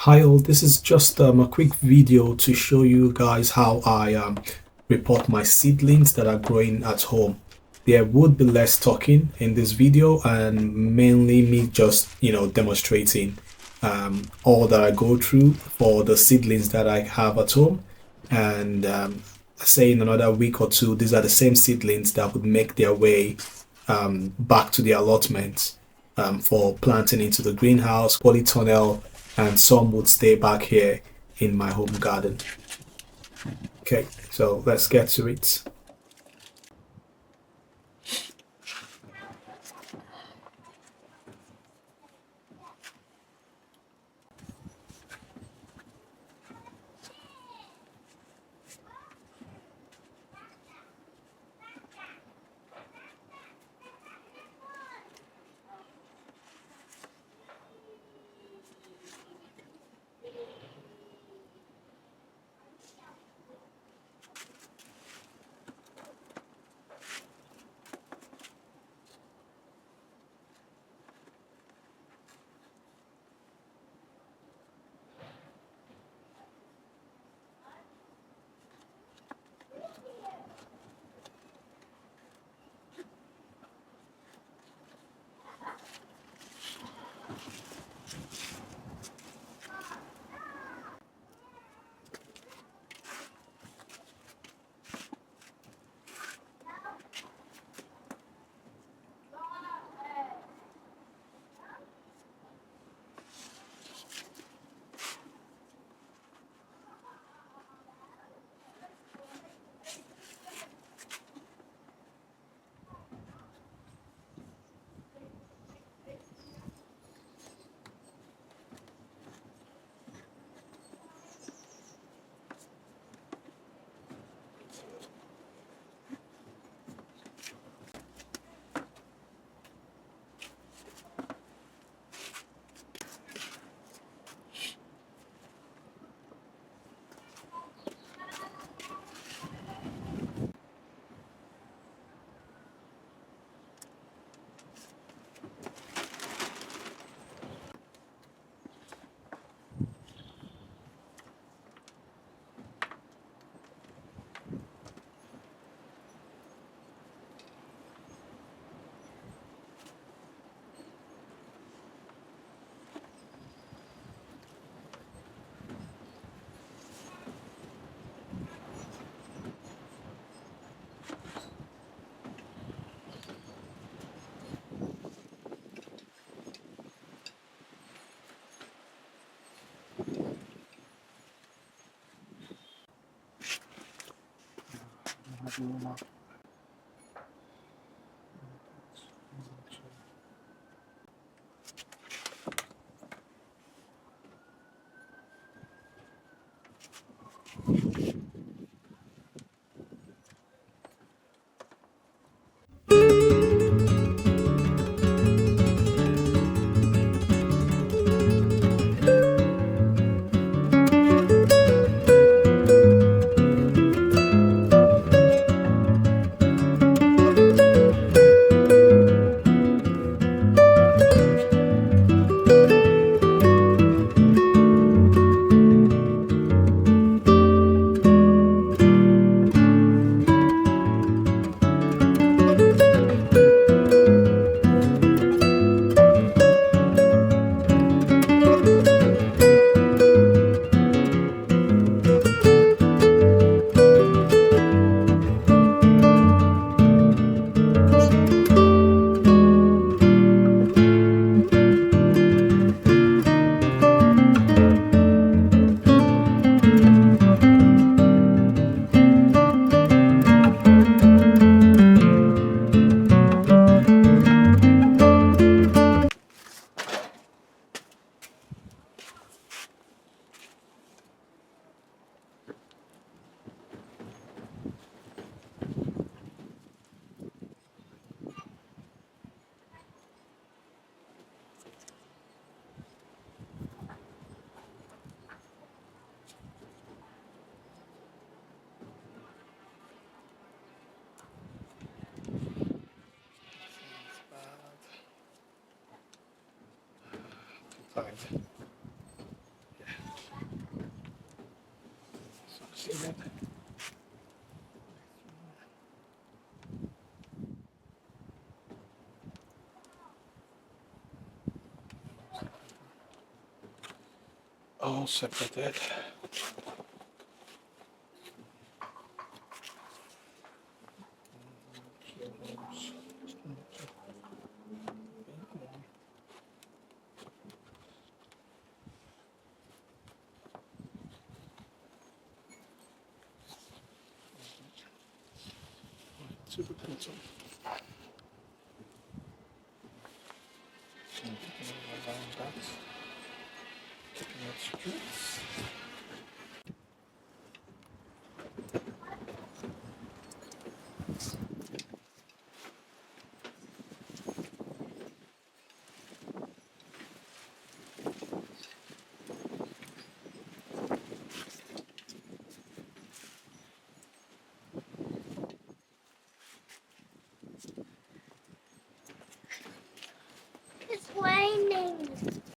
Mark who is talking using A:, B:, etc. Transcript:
A: Hi all, this is just a quick video to show you guys how I report my seedlings that are growing at home. There would be less talking in this video and mainly me just demonstrating all that I go through for the seedlings that I have at home. And say in another week or two, these are the same seedlings that would make their way back to the allotment for planting into the greenhouse, polytunnel, and some would stay back here in my home garden. Okay, so let's get to it. All separated. Super pencil. Keeping it straight.